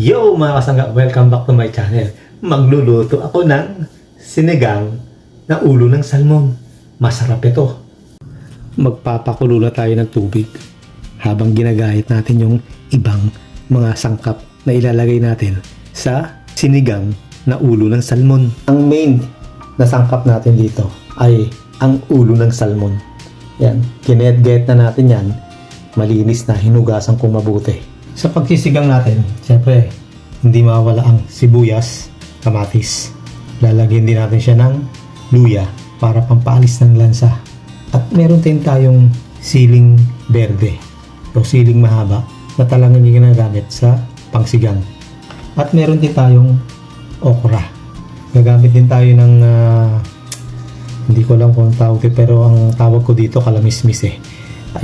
Yo mga kasangga, welcome back to my channel. Magluluto ako ng sinigang na ulo ng salmon. Masarap ito. Magpapakulo na tayo ng tubig habang ginagayat natin yung ibang mga sangkap na ilalagay natin sa sinigang na ulo ng salmon. Ang main na sangkap natin dito ay ang ulo ng salmon. Yan, ginayat-gayat na natin yan. Malinis na, hinugasan kong mabuti. Sa pagsisigang natin, siyempre, hindi mawala ang sibuyas, kamatis. Lalagyan din natin siya ng luya para pampaalis ng lansa. At meron din tayong siling berde o siling mahaba na talagang ginagamit sa pangsigang. At meron din tayong okra. Gagamit din tayo ng, hindi ko alam kung tawag dito, pero ang tawag ko dito kalamismis eh.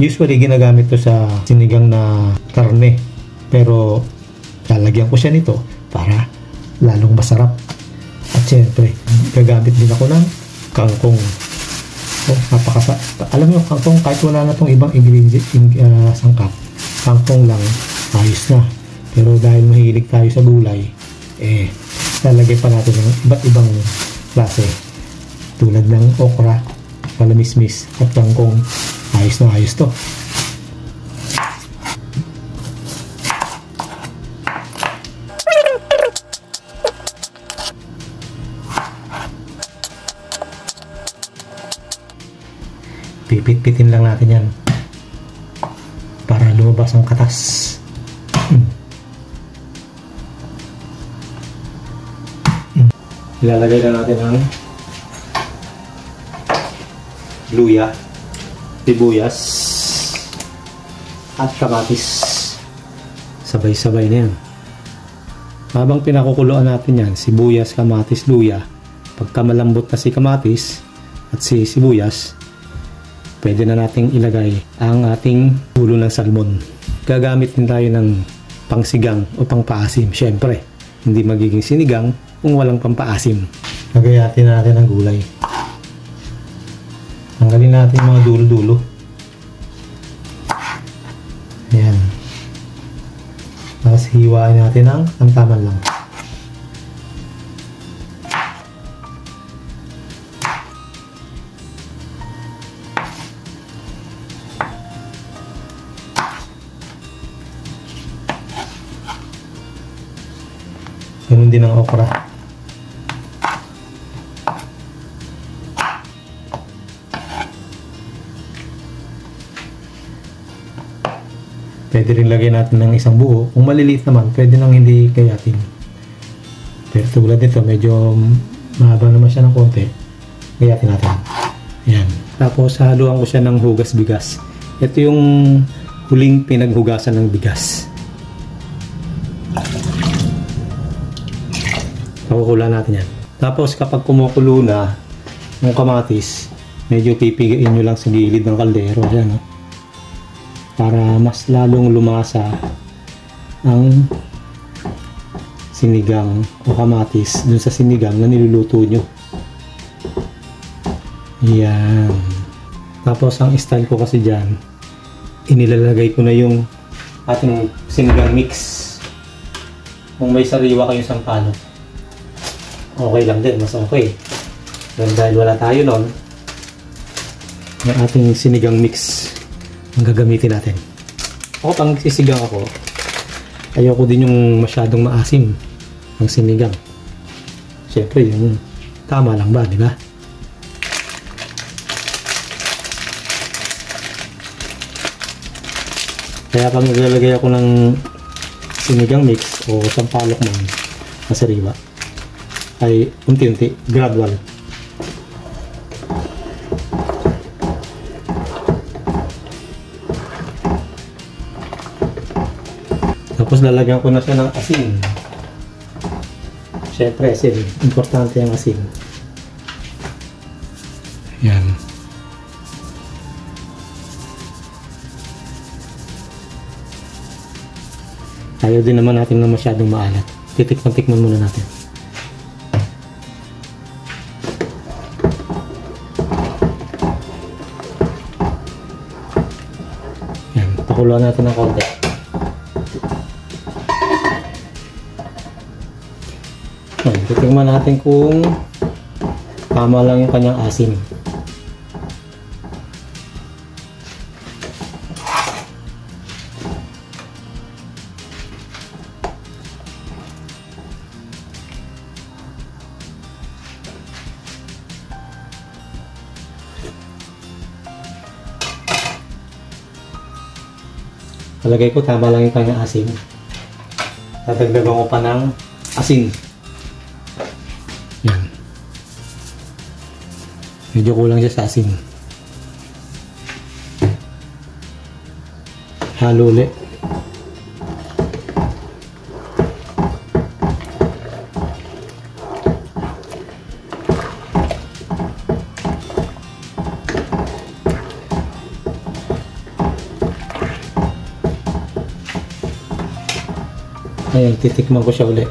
Usually ginagamit to sa sinigang na karne. Pero lalagyan ko siya nito para lalong masarap. At syempre, gagamit din ako ng kangkong. Alam niyo, kangkong kahit wala na itong ibang ingredient, sangkap, kangkong lang, ayos na. Pero dahil mahilig tayo sa gulay, lalagyan pa natin ng iba't ibang klase. Tulad ng okra, kalamismis, at kangkong. Ayos na ayos to. Pipit-pitin lang natin yan para lumabas ang katas. Ilalagay na natin ang luya, sibuyas at kamatis. Sabay-sabay na yan. Habang pinakukuluan natin yan, sibuyas, kamatis, luya, pagka malambot na si kamatis at si sibuyas, pwede na nating ilagay ang ating ulo ng salmon. Gagamit din tayo ng pangsigang o pangpaasim. Siyempre, hindi magiging sinigang kung walang pampaasim. Lagayatin natin ang gulay. Tanggalin natin mga dulo-dulo. Ayan. Tapos hiwain natin ang tamtaman lang. Ganun din ang okra. Pwede rin lagyan natin ng isang buo. Kung maliliit naman, pwede nang hindi kayatin. Pero tulad nito, medyo mahaba naman siya ng konti. Kayatin natin. Ayan. Tapos haluan ko siya ng hugas bigas. Ito yung huling pinaghugasan ng bigas. Pakukulan natin yan. Tapos kapag kumukulo na yung kamatis, medyo pipigain nyo lang sa gilid ng kaldero. Yan, no? Para mas lalong lumasa ang sinigang o kamatis dun sa sinigang na niluluto nyo. Yan. Tapos ang style ko kasi dyan, inilalagay ko na yung ating sinigang mix. Kung may sariwa kayong sampalok, okay lang din, mas okay. Dahil wala tayo nun, yung ating sinigang mix ang gagamitin natin. O pang sisigang ako, ayoko din yung masyadong maasim ng sinigang. Siyempre, yung tama lang ba, di ba? Kaya pag naglalagay ako ng sinigang mix o sampalok man na sariwa, ay unti-unti, gradual. Tapos lalagyan ko na siya ng asin. Siyempre, asin. Importante ang asin. Yan. Ayaw din naman natin na masyadong maalat. Titikman-tikman muna natin. Yan. Pakuluan natin ng konti. Titingnan natin kung tama lang yung kanyang asim. Palagay ko tama lang yung kanyang asim. Dadagdagan ko pa ng asin. Yan. Medyo kulang siya sa asin. Halo ulit. Ayan, titikman ko siya ulit.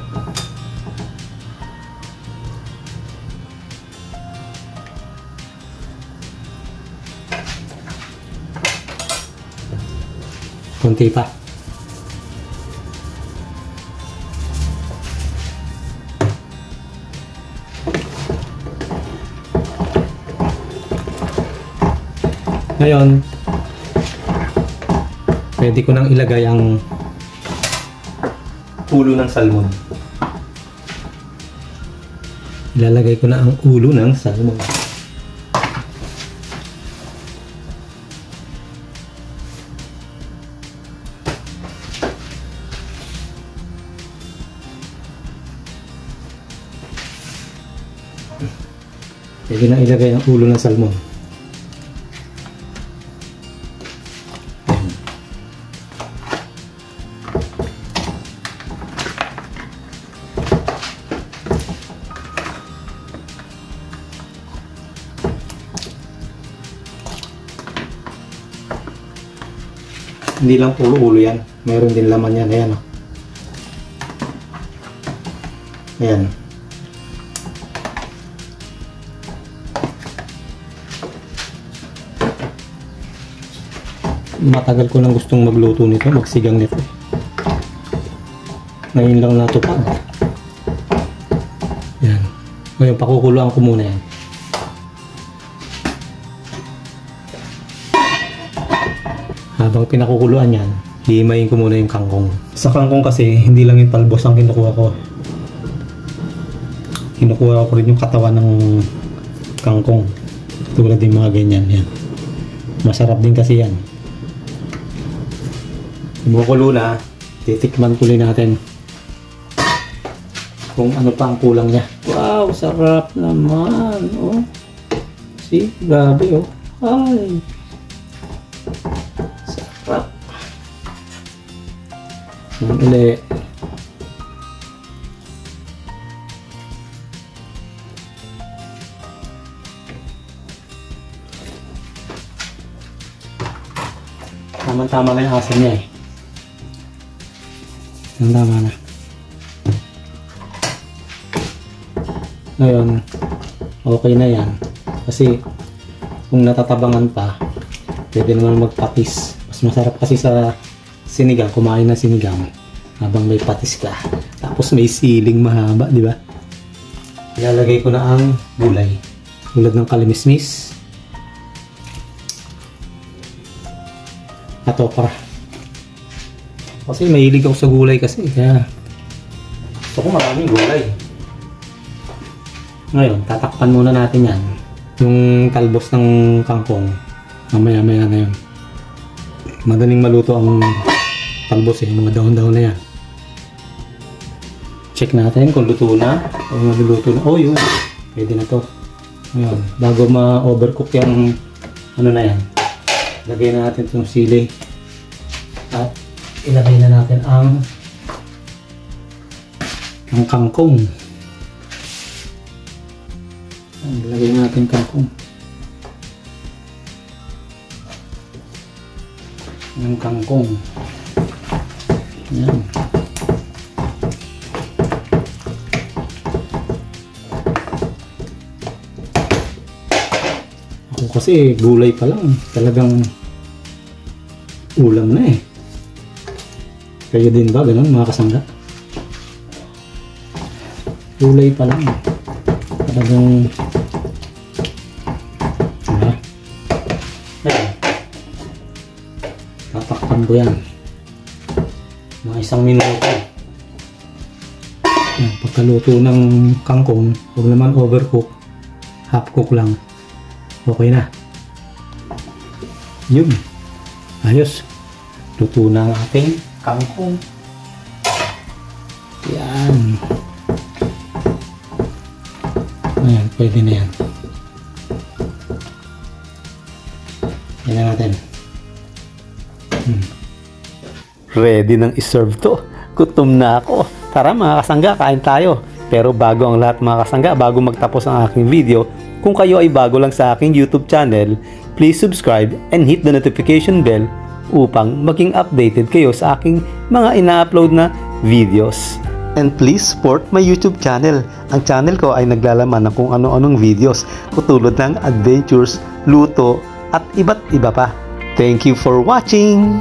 Kunti pa. Ngayon, pwede ko nang ilagay ang ulo ng salmon. Ilalagay ko na ang ulo ng salmon. Pwede na ilagay ang ulo ng salmon. Hindi lang puro ulo yan. Mayroon din laman yan. Ayan o. Ayan. Matagal ko nang gustong magluto nito. Magsigang nito. Ngayon lang natupag. Ayan. Ngayon pakukuluan ko muna yan. Habang pinakukuluan yan, hihimayin ko muna yung kangkong. Sa kangkong kasi, hindi lang yung talbos ang kinukuha ko. Kinukuha ko rin yung katawan ng kangkong. Tulad yung mga ganyan. Yan. Masarap din kasi yan. Kumukulo na, titikman tuloy natin kung ano pa ang kulang niya. Wow, sarap naman. Oh. See, grabe oh. Ay. Yan ulit. Tama-tama na yung asin niya eh. Tama na. Ngayon, okay na yan. Kasi kung natatabangan pa, pwede naman magpatis. Mas masarap kasi sa sinigang, kumain na sinigang habang may patis ka. Tapos may siling mahaba, di ba? Ilalagay ko na ang gulay. Tulad ng kalimismis at okra. Kasi mahilig ako sa gulay kasi. Kaya gusto ko maraming gulay. Ngayon, tatakpan muna natin yan. Yung talbos ng kangkong. Mamaya-maya na yun. Madaling maluto ang talbos eh, mga dahon-dahon na yan. Check natin kung luto na o maluluto na. Oh yun, pwede na to. Ngayon, bago ma-overcook yung ano na yan, lagay na natin itong sili at ilagay na natin ang kangkong. Ilagay natin kangkong. Yung kangkong. Yan. Ako kasi gulay pa lang. Talagang ulam na eh. Kayo din ba? Ganun mga kasangga? Kulay pa lang. Talagang diba? Ayan. Tatakpan ko yan. Mga 1 minuto. Ayan. Pagkaluto ng kangkong, huwag naman overcook. Half cook lang. Okay na. Yun. Ayos. Luto na ang ating kangkong. Yan. Ayan, pwede na yan. Yan na natin. Ready nang iserve to. Gutom na ako. Tara mga kasangga, kain tayo. Pero bago ang lahat mga kasangga, bago magtapos ang aking video, kung kayo ay bago lang sa aking YouTube channel, please subscribe and hit the notification bell upang maging updated kayo sa aking mga ina-upload na videos. And please support my YouTube channel. Ang channel ko ay naglalaman ng kung ano-anong videos, katulad ng adventures, luto, at iba't iba pa. Thank you for watching!